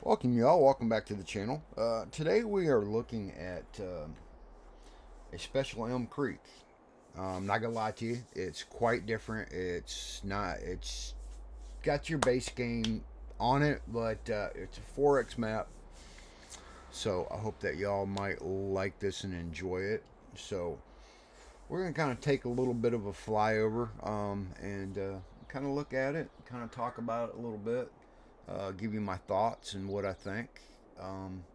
Welcome, y'all. Welcome back to the channel. Today we are looking at a special Elm Creek. I'm not gonna lie to you, it's quite different. It's not. It's got your base game on it, but it's a 4X map. So I hope that y'all might like this and enjoy it. So we're gonna kind of take a little bit of a flyover and kind of look at it, kind of talk about it a little bit, give you my thoughts and what I think. Um,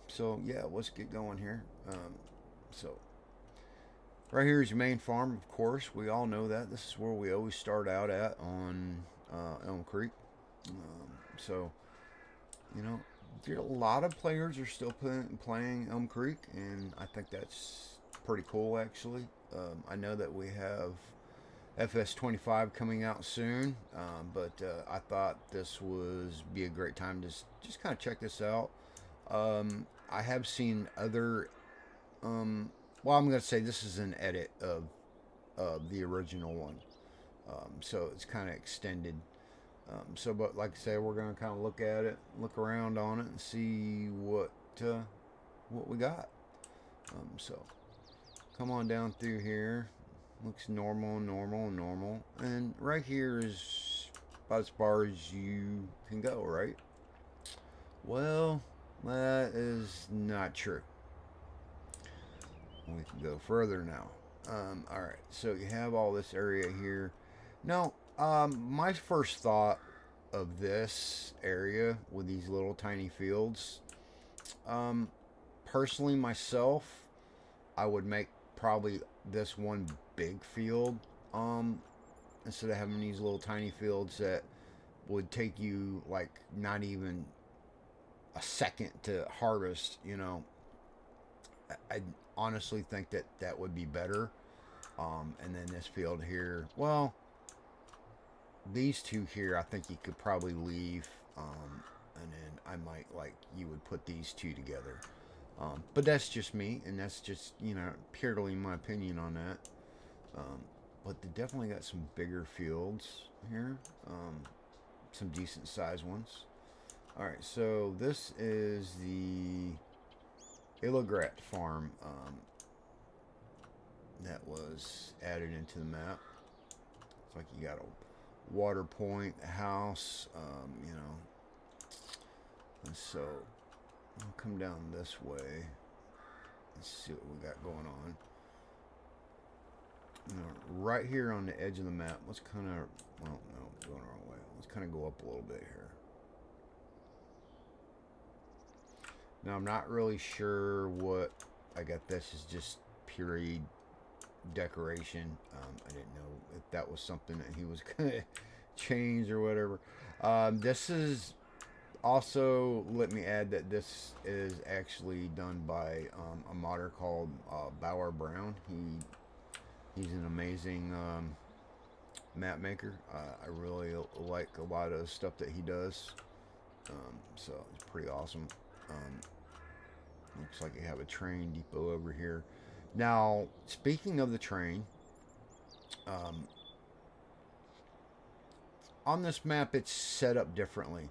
So yeah, let's get going here. So right here is your main farm, of course. We all know that. This is where we always start out at on Elm Creek. So you know, a lot of players are still playing Elm Creek, and I think that's pretty cool actually. I know that we have FS25 coming out soon, but I thought this was be a great time to just kind of check this out. I have seen other. Well, I'm going to say this is an edit of the original one, so it's kind of extended. But like I say, we're going to kind of look at it, look around on it, and see what we got. So come on down through here. Looks normal, normal, normal, and right here is about as far as you can go, right? Well, that is not true. We can go further now. All right, so you have all this area here. Now, my first thought of this area with these little tiny fields, um, personally myself, I would make probably this one big field, um, instead of having these little tiny fields that would take you like not even a second to harvest. I honestly think that that would be better. And then this field here, well, these two here, I think you could probably leave. And then I might like you would put these two together. But that's just me, and that's just purely my opinion on that. Um, but they definitely got some bigger fields here, some decent sized ones. All right, so this is the Illagrat farm that was added into the map. It's like you got a water point, a house, And so I'll come down this way and see what we got going on. Right here on the edge of the map, let's kind of, well, no, going the wrong way. Let's kind of go up a little bit here. Now, I'm not really sure what I got. This is just period decoration. I didn't know if that was something that he was going to change or whatever. This is also, let me add that this is actually done by a modder called Bauer Brown. He's an amazing map maker. I really like a lot of the stuff that he does. So it's pretty awesome. Looks like you have a train depot over here. Now, speaking of the train, um, on this map it's set up differently.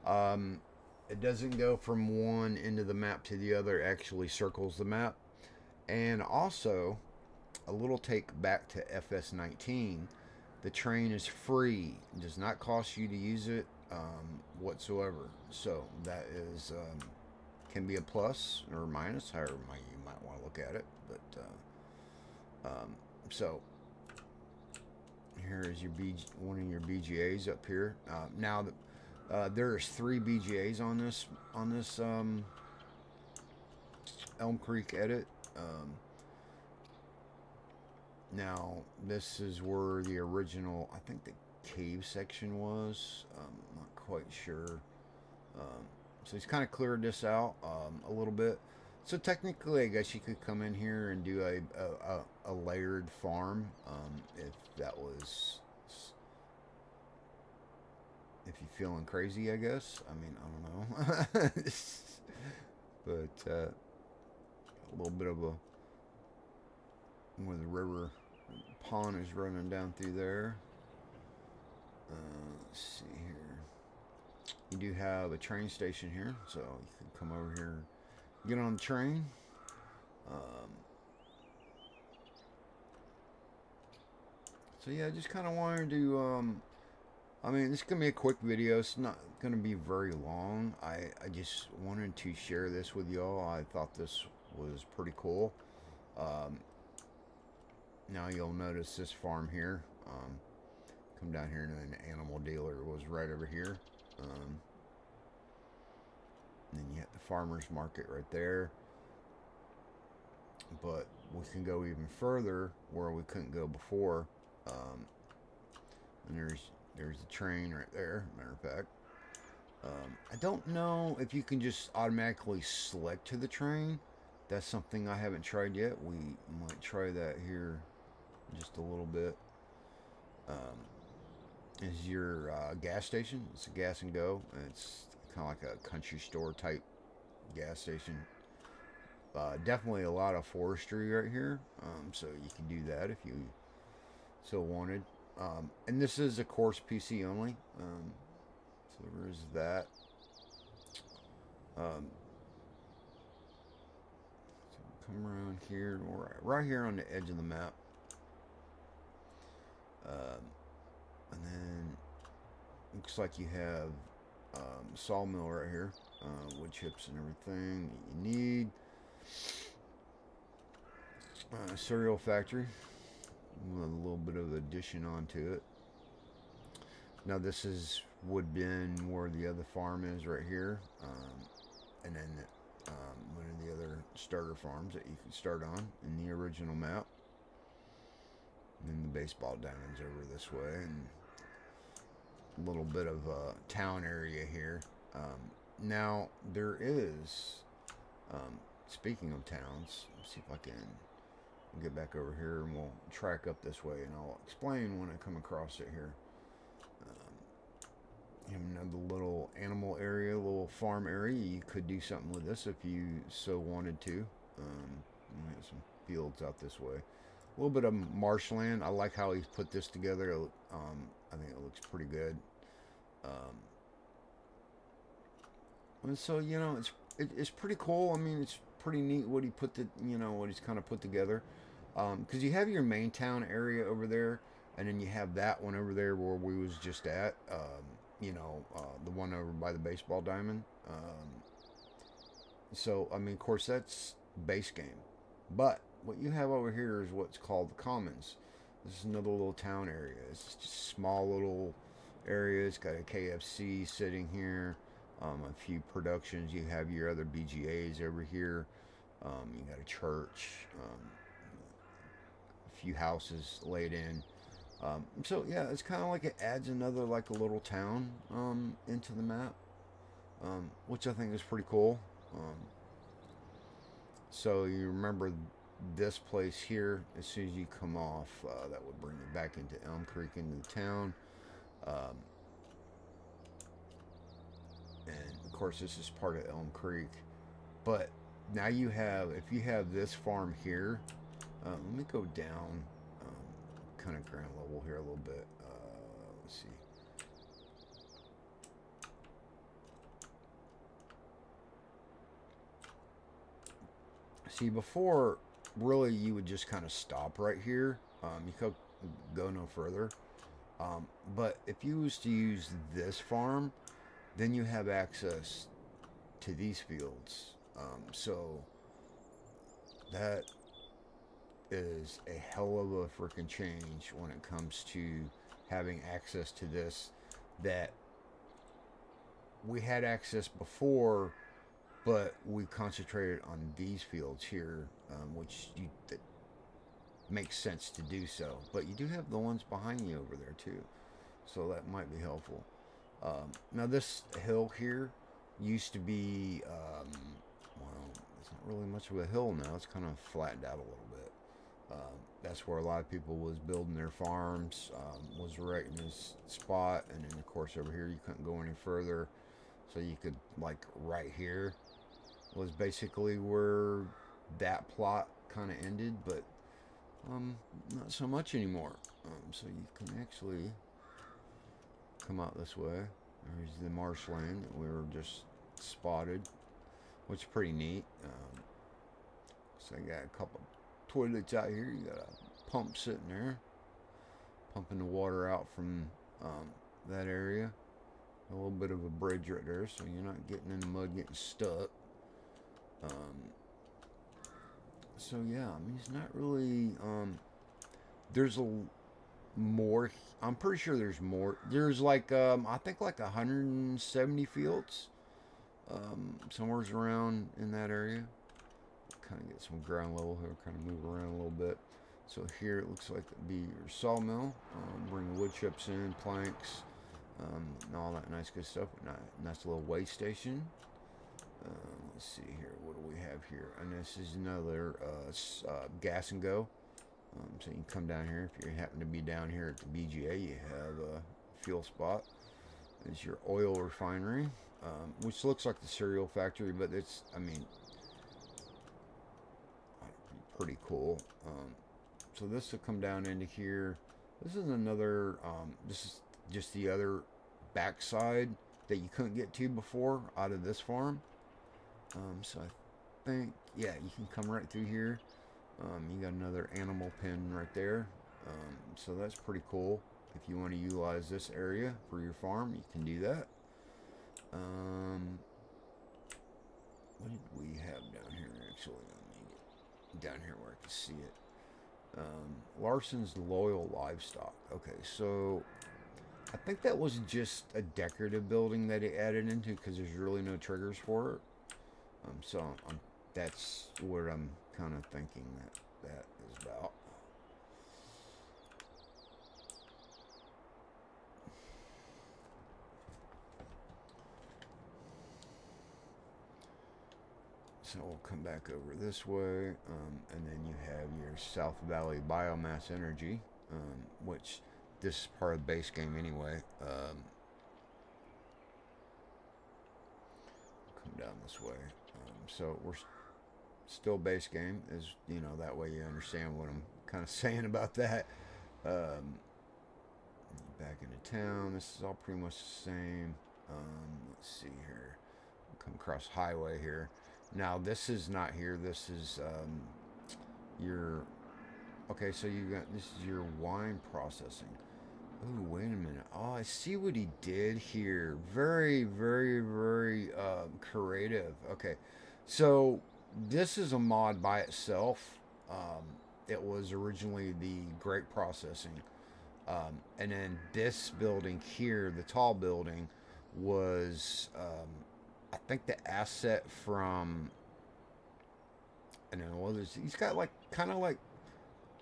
Um, it doesn't go from one end of the map to the other, it actually circles the map. And also, a little take back to FS19, the train is free. It does not cost you to use it whatsoever. So that is can be a plus or minus, however you might want to look at it. But so here is your one of your BGAs up here. Now there's 3 BGAs on this Elm Creek edit. Now this is where the original, I think the cave section was. I'm not quite sure. So he's kind of cleared this out a little bit. So technically, I guess you could come in here and do a layered farm if that was, if you're feeling crazy, I guess. I mean, I don't know. But a little bit of a, where the river pond is running down through there. Let's see here. You do have a train station here, so you can come over here, get on the train. So yeah, I just kind of wanted to. I mean, this is gonna be a quick video. It's not gonna be very long. I just wanted to share this with y'all. I thought this was pretty cool. Um, Now you'll notice this farm here. Come down here, and an animal dealer was right over here. And then you have the farmer's market right there. But we can go even further where we couldn't go before. And there's the train right there. Matter of fact, I don't know if you can just automatically select to the train. That's something I haven't tried yet. We might try that here in just a little bit. Is your gas station. It's a gas and go. It's kind of like a country store type gas station. Definitely a lot of forestry right here, so you can do that if you so wanted. And this is, of course, PC only. So there is that. So come around here, right here on the edge of the map. And then looks like you have sawmill right here, wood chips and everything that you need. Cereal factory with a little bit of addition onto it. Now this is Woodbin, where the other farm is right here, and then one of the other starter farms that you can start on in the original map. And then the baseball diamonds over this way, and a little bit of a town area here. Now there is, speaking of towns, let's see if I can get back over here, and we'll track up this way, and I'll explain when I come across it here. You have another little animal area, little farm area. You could do something with this if you so wanted to. We have some fields out this way. A little bit of marshland. I like how he's put this together. I think it looks pretty good. And so, you know, it's pretty cool. I mean, it's pretty neat what he put what he's kind of put together. Because you have your main town area over there, and then you have that one over there where we was just at. The one over by the baseball diamond. So, I mean, of course, that's base game. But what you have over here is what's called the Commons. This is another little town area. It's just small little area. It's got a KFC sitting here. A few productions. You have your other BGAs over here. You got a church. A few houses laid in. So yeah, it's kind of like it adds another, like, a little town into the map, which I think is pretty cool. So you remember this place here, as soon as you come off, that would bring you back into Elm Creek, into the town. And of course this is part of Elm Creek, but now you have, if you have this farm here, let me go down kind of ground level here a little bit. Let's see. See, before, really, you would just kind of stop right here. You could go no further. But if you was to use this farm, then you have access to these fields. So that is a hell of a freaking change when it comes to having access to this, that we had access before, but we concentrated on these fields here, which that makes sense to do so. But you do have the ones behind you over there too, so that might be helpful. Now this hill here used to be, well, it's not really much of a hill now. It's kind of flattened out a little bit. That's where a lot of people was building their farms, was right in this spot. And then of course over here you couldn't go any further, so you could, like, right here was basically where that plot kind of ended, but not so much anymore. So you can actually come out this way. There's the marshland that we were just spotted, which is pretty neat. So I got a couple toilets out here. You got a pump sitting there, pumping the water out from that area. A little bit of a bridge right there, so you're not getting in the mud, getting stuck. So yeah, I mean, it's not really. There's a more. I'm pretty sure there's more. There's like I think like 170 fields, somewhere's around in that area. Kind of get some ground level here. Kind of move around a little bit. So here it looks like it'd be your sawmill. Bring wood chips in, planks, and all that nice good stuff. Nice little weigh station. Let's see here. What do we have here? And this is another gas and go. So you can come down here if you happen to be down here at the BGA. You have a fuel spot. There's your oil refinery, which looks like the cereal factory, but it's, I mean, pretty cool. So this will come down into here. This is another. This is just the other backside that you couldn't get to before out of this farm. So I think, yeah, you can come right through here. You got another animal pen right there. So that's pretty cool. If you want to utilize this area for your farm, you can do that. What did we have down here? Actually, let me get down here where I can see it. Larson's Loyal Livestock. Okay, so I think that was just a decorative building that it added into because there's really no triggers for it. So that's what I'm kind of thinking that is about. So we'll come back over this way, and then you have your South Valley Biomass Energy, which this is part of the base game anyway. Come down this way. So we're still base game, is, you know, that way you understand what I'm kind of saying about that. Back into town. This is all pretty much the same. Let's see here. We'll come across highway here. Now this is not here. This is your. Okay, so you got, this is your wine processing. Oh, wait a minute. Oh, I see what he did here. Very, very, very creative. Okay, so this is a mod by itself. It was originally the grape processing. And then this building here, the tall building, was, I think, the asset from, I don't know what is, he's got like, kind of like,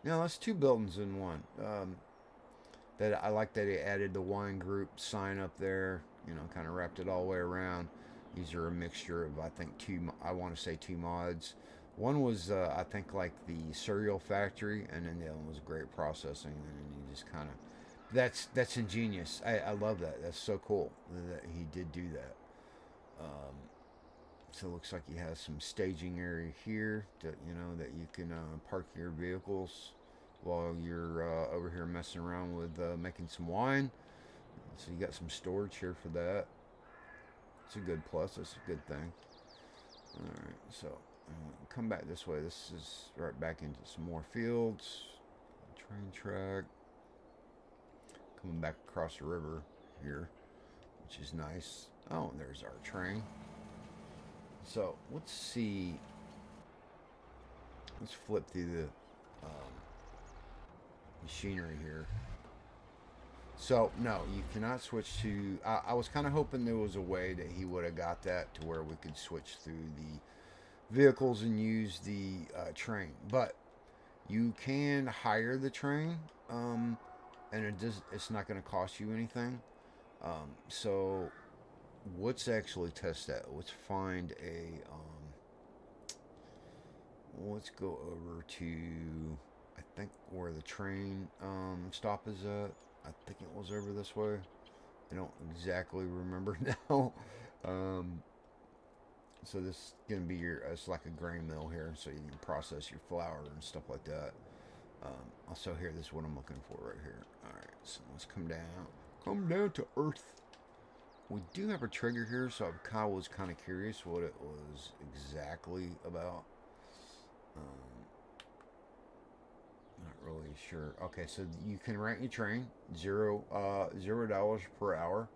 you know, that's two buildings in one. That I like that he added the wine group sign up there, you know, kind of wrapped it all the way around. These are a mixture of, I think, I want to say two mods. One was, I think, like the cereal factory, and then the other one was grape processing, and then you just kind of, that's ingenious. I love that. That's so cool that he did do that. So it looks like he has some staging area here that, you know, that you can park your vehicles while you're over here messing around with making some wine. So you got some storage here for that. It's a good plus. That's a good thing. Alright, so come back this way. This is right back into some more fields. Train track. Coming back across the river here, which is nice. Oh, there's our train. So let's see. Let's flip through the machinery here. So no, you cannot switch to, I was kind of hoping there was a way that he would have got that to where we could switch through the vehicles and use the train, but you can hire the train, and it's not going to cost you anything. So let's actually test that. Let's find a let's go over to, I think, where the train stop is at. I think it was over this way. I don't exactly remember now. So this is going to be your, it's like a grain mill here, so you can process your flour and stuff like that. Also here, this is what I'm looking for right here. Alright, so let's come down to earth. We do have a trigger here, so I was kind of curious what it was exactly about. Um, Not really sure. Okay, so you can rent your train $0 per hour.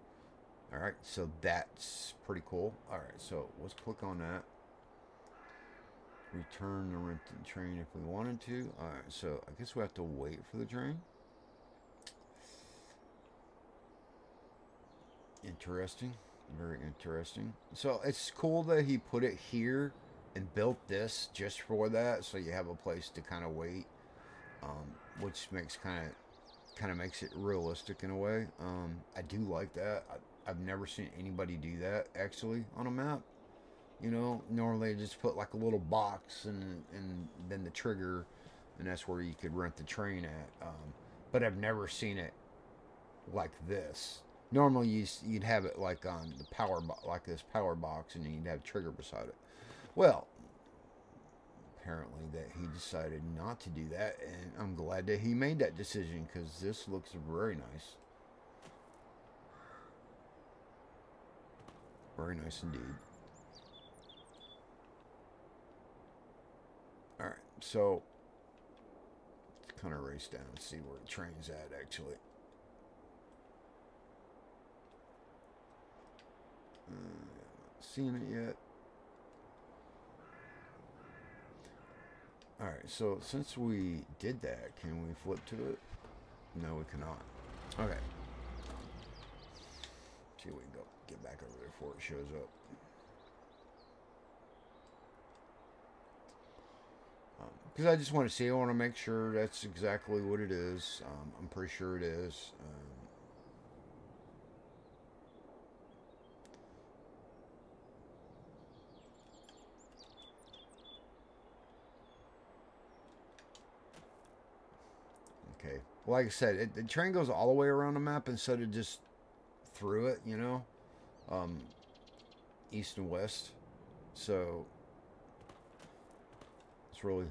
All right, so that's pretty cool. All right, so let's click on that. Return the rented train if we wanted to. All right, so I guess we have to wait for the train. Interesting, very interesting. So it's cool that he put it here and built this just for that, so you have a place to kind of wait, which makes kind of makes it realistic in a way. I do like that. I've never seen anybody do that actually on a map. You know, normally they just put like a little box and then the trigger, and that's where you could rent the train at. But I've never seen it like this. Normally you'd have it like on the like this power box, and then you'd have trigger beside it. Well, apparently that he decided not to do that, and I'm glad that he made that decision because this looks very nice. Very nice indeed. Alright, so let's kind of race down and see where the train's at actually. Not seeing it yet. Alright, so since we did that, can we flip to it? No, we cannot. Okay. See if we can go get back over there before it shows up. Because I just want to see, I want to make sure that's exactly what it is. I'm pretty sure it is. Okay. Like I said, the train goes all the way around the map instead of just through it, you know? East and west. So, it's really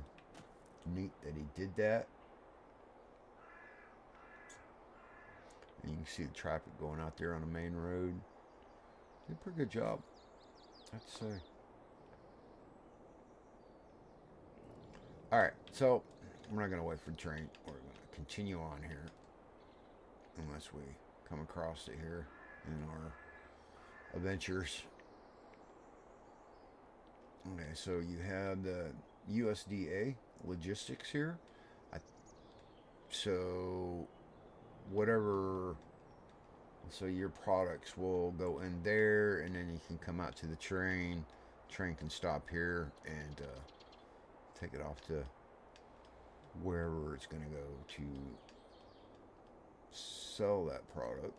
neat that he did that. And you can see the traffic going out there on the main road. Did a pretty good job, I have to say. Alright, so we're not going to wait for the train. We're going to continue on here. Unless we come across it here in our adventures. Okay, so you have the USDA logistics here. So whatever, so your products will go in there, and then you can come out to the train. Train can stop here and take it off to wherever it's going to go to sell that product,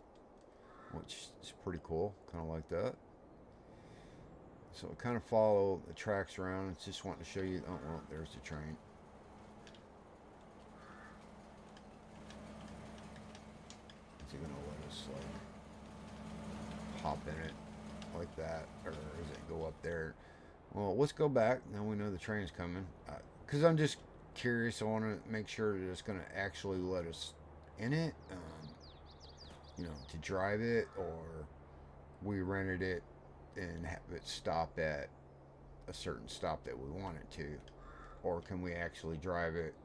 which is pretty cool. Kind of like that. So kind of follow the tracks around. It's just wanting to show you. Oh well, there's the train. Is it gonna let us like hop in it like that, or does it go up there? Well, let's go back. Now we know the train's coming. Because I'm just curious. I want to make sure that it's going to actually let us in it. You know, to drive it, or we rented it and have it stop at a certain stop that we want it to. Or can we actually drive it?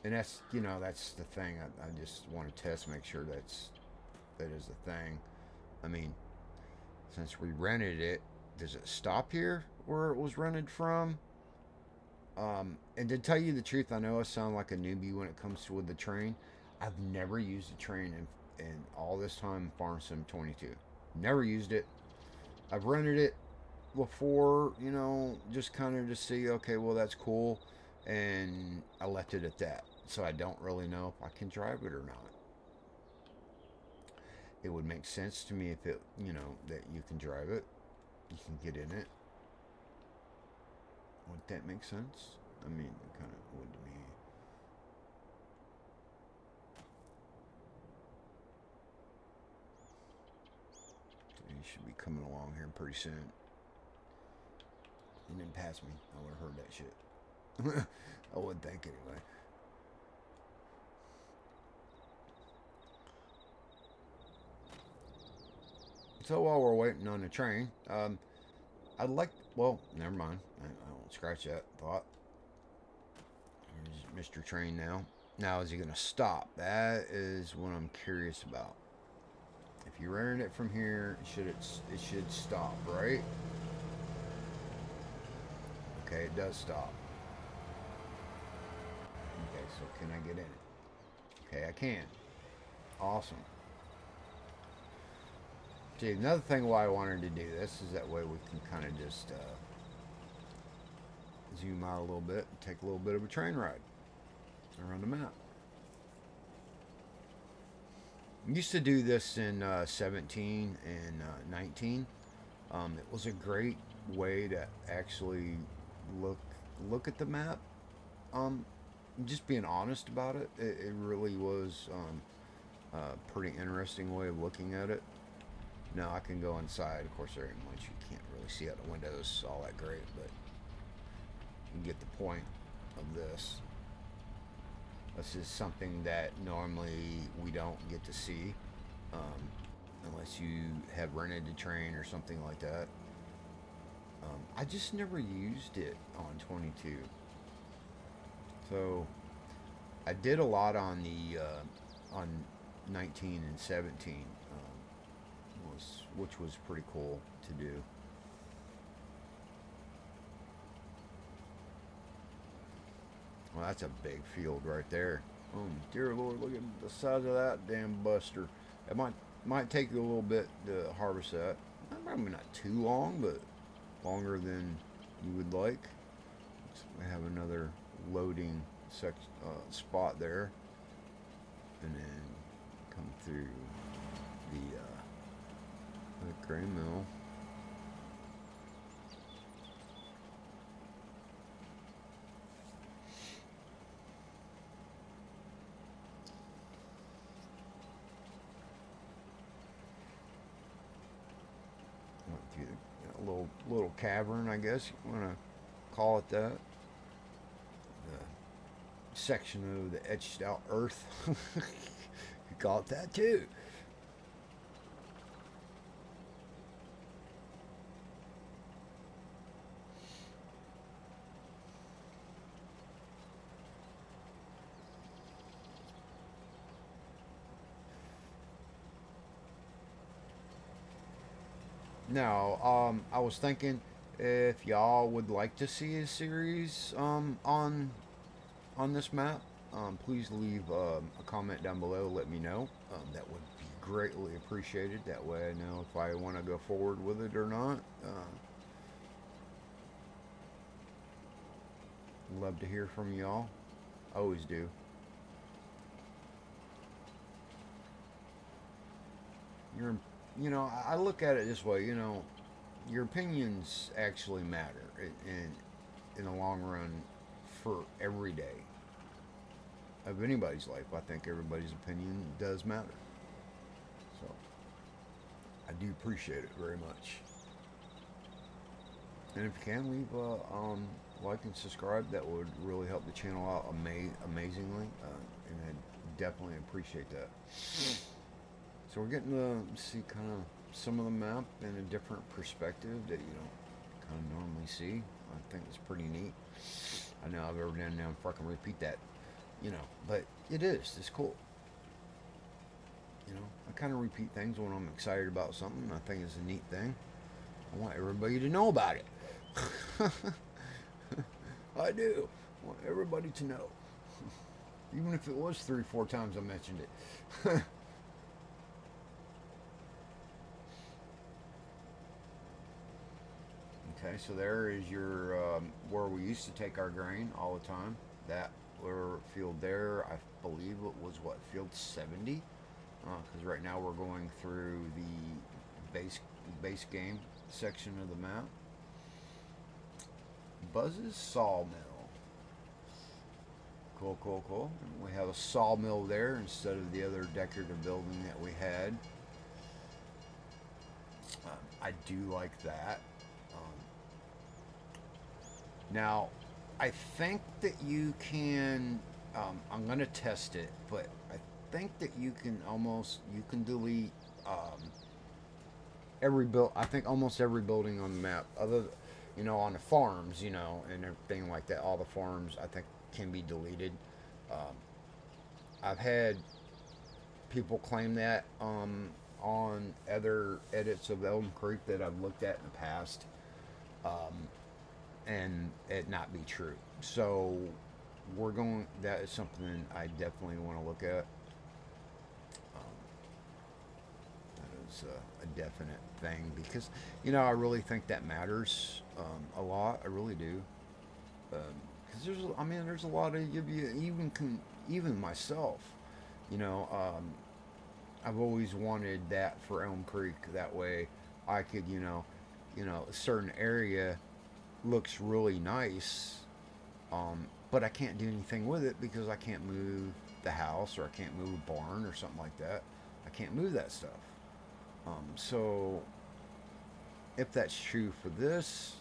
And that's, you know, that's the thing. I just want to test, make sure that is the thing. I mean, since we rented it, does it stop here where it was rented from? And to tell you the truth, I know I sound like a newbie when it comes to with the train. I've never used a train in all this time in Farm Sim 22. Never used it. I've rented it before, you know, just kind of to see, okay, well, that's cool. And I left it at that. So I don't really know if I can drive it or not. It would make sense to me if it, you know, that you can drive it. You can get in it. Would that make sense? I mean, it kind of would to me. So you should be coming along here pretty soon. You didn't pass me. I would have heard that shit. I would think anyway. So while we're waiting on the train, I'd like. Well, never mind. I won't scratch that thought. Here's Mr. Train now. Now, is he going to stop? That is what I'm curious about. If you ran it from here, it should stop, right? Okay, it does stop. Okay, so can I get in it? Okay, I can. Awesome. See, another thing why I wanted to do this is that way we can kind of just zoom out a little bit and take a little bit of a train ride around the map. I used to do this in 17 and 19. It was a great way to actually look at the map. Just being honest about it, it really was a pretty interesting way of looking at it. Now I can go inside. Of course, there ain't much you can't really see out the windows all that great, but you get the point of this. This is something that normally we don't get to see unless you have rented a train or something like that. I just never used it on 22. So I did a lot on the on 19 and 17, which was pretty cool to do. Well, that's a big field right there. Oh dear Lord, look at the size of that damn buster. It might take you a little bit to harvest that. Probably not too long, but longer than you would like. So we have another loading spot there, and then come through the grain mill. Went through the little cavern, I guess you want to call it that. The section of the etched out earth. You call it that too. Now, I was thinking if y'all would like to see a series on this map, please leave a comment down below. Let me know. That would be greatly appreciated. That way I know if I want to go forward with it or not. Love to hear from y'all. Always do. You're you know, I look at it this way, you know, your opinions actually matter in the long run for every day of anybody's life. I think everybody's opinion does matter. So I do appreciate it very much. And if you can, leave a like and subscribe. That would really help the channel out amazingly. And I definitely appreciate that. So we're getting to see kind of some of the map in a different perspective that you don't kind of normally see. I think it's pretty neat. I know I've ever done now and fucking repeat that, you know, but it is. It's cool. You know, I kind of repeat things when I'm excited about something. I think it's a neat thing. I want everybody to know about it. I do. I want everybody to know. Even if it was 3 or 4 times I mentioned it. Okay, so there is your where we used to take our grain all the time. That field there, I believe it was what, field 70? Because right now we're going through the base game section of the map. Buzz's Sawmill. Cool, cool, cool. We have a sawmill there instead of the other decorative building that we had. I do like that. Now, I think that you can, I'm going to test it, but I think that you can delete every build. I think almost every building on the map, other, on the farms, and everything like that. All the farms, I think, can be deleted. Um, I've had people claim that on other edits of Elm Creek that I've looked at in the past, um, and it not be true. So we're going. That is something I definitely want to look at. Um, that is a definite thing because I really think that matters a lot. I really do. Because there's a lot of you even myself. You know, I've always wanted that for Elm Creek. That way, I could a certain area looks really nice, but I can't do anything with it because I can't move the house or I can't move a barn or something like that. I can't move that stuff. So if that's true for this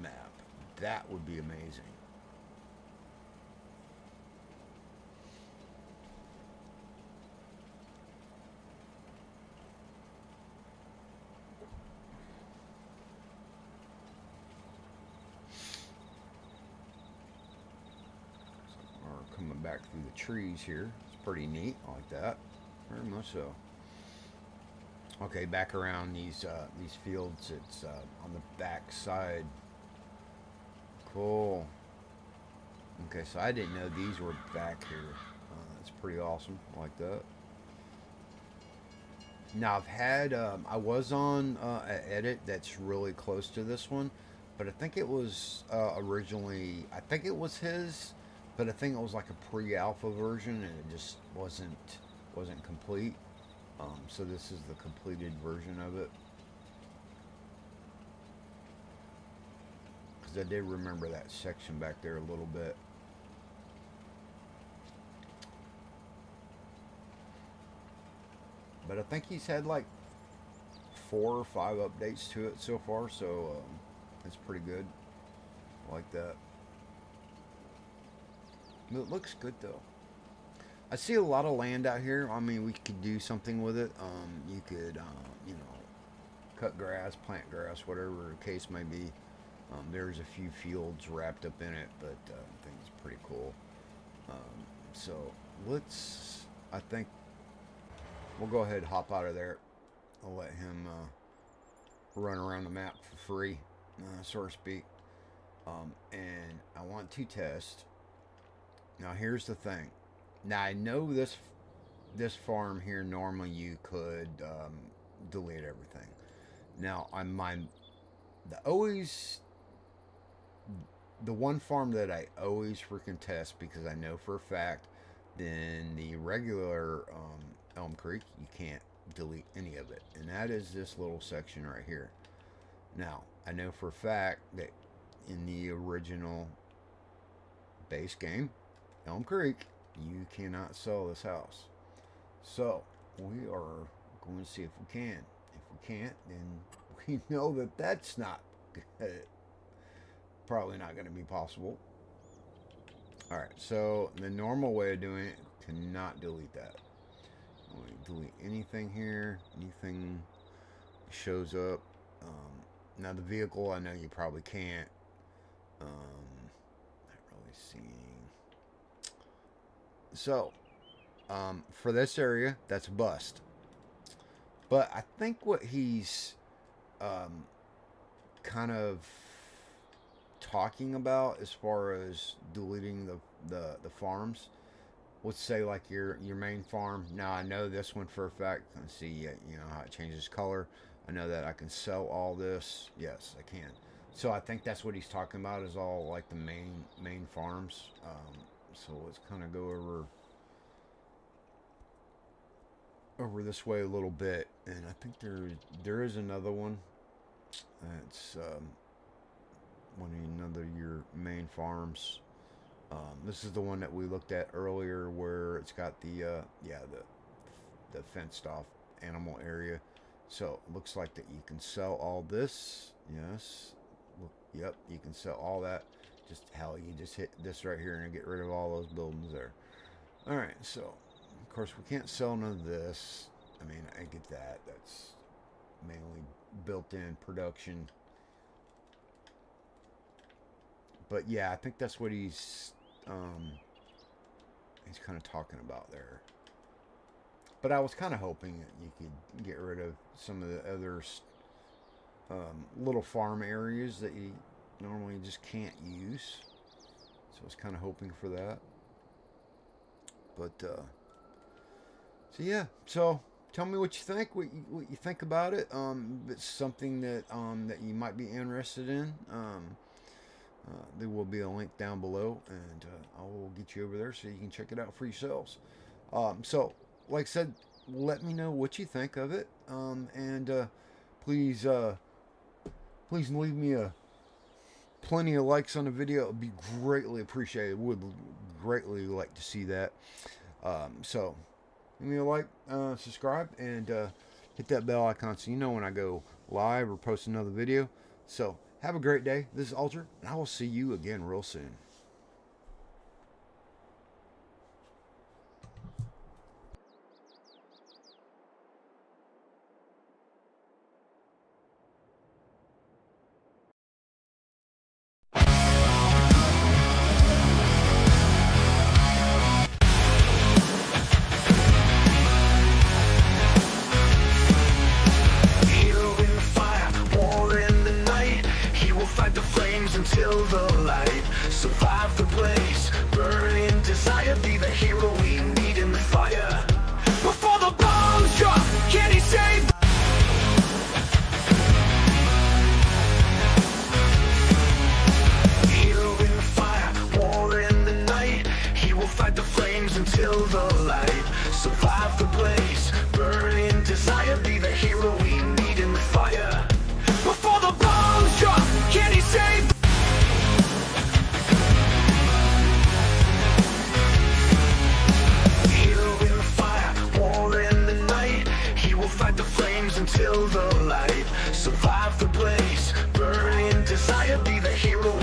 map, that would be amazing. Or coming back through the trees here. It's pretty neat. I like that. Very much so. Okay, back around these fields. It's on the back side. Cool. Okay, so I didn't know these were back here. That's pretty awesome. I like that. Now I was on an edit that's really close to this one, but I think it was originally, I think it was his, but I think it was like a pre-alpha version, and it just wasn't complete. So this is the completed version of it, because I did remember that section back there a little bit. But I think he's had like 4 or 5 updates to it so far, so it's pretty good. I like that. It looks good though. I see a lot of land out here. I mean, we could do something with it. You could, cut grass, plant grass, whatever the case may be. There's a few fields wrapped up in it, but I think it's pretty cool. So I think we'll go ahead and hop out of there. I'll let him run around the map for free, so to speak. And I want to test. Now, here's the thing. Now, I know this farm here, normally you could delete everything. Now, on my the always the one farm that I always freaking test, because I know for a fact, then the regular Elm Creek, you can't delete any of it, and that is this little section right here. Now, I know for a fact that in the original base game, Elm Creek, you cannot sell this house. So, we are going to see if we can. If we can't, then we know that that's not probably not going to be possible. Alright, so the normal way of doing it, cannot delete that. Delete anything here, anything shows up. Now the vehicle, I know you probably can't. Not really seeing. So, for this area, that's a bust. But I think what he's um, kind of talking about as far as deleting the farms, let's say like your main farm. Now I know this one for a fact. I can see how it changes color. I know that I can sell all this. Yes, I can. So I think that's what he's talking about, is all like the main farms. So let's kind of go over this way a little bit, and I think there is another one. It's one of another your main farms. This is the one that we looked at earlier, where it's got the fenced off animal area. So it looks like that you can sell all this. Yes. Yep, you can sell all that. Just hell, you just hit this right here and get rid of all those buildings there. All right, so of course we can't sell none of this. I mean, I get that. That's mainly built-in production. But yeah, I think that's what he's kind of talking about there. But I was kind of hoping that you could get rid of some of the other little farm areas that you normally just can't use. So I was kind of hoping for that. But so yeah, so tell me what you think. What you think about it. If it's something that that you might be interested in. There will be a link down below, and I will get you over there so you can check it out for yourselves. So, like I said, let me know what you think of it, and please leave me plenty of likes on the video. It would be greatly appreciated. Would greatly like to see that. So, give me a like, subscribe, and hit that bell icon so you know when I go live or post another video. So, have a great day. This is Alter, and I will see you again real soon. Until the light, survive the blaze, burn in desire, be the hero we need in the fire. Before the bombs drop, can he save? Hero in the fire, war in the night, he will fight the flames until the light. Survive the blaze, burn in desire, be the hero we need in the fire. Before the bombs drop, can he save? Until the light, survive the blaze, burn in desire, be the hero.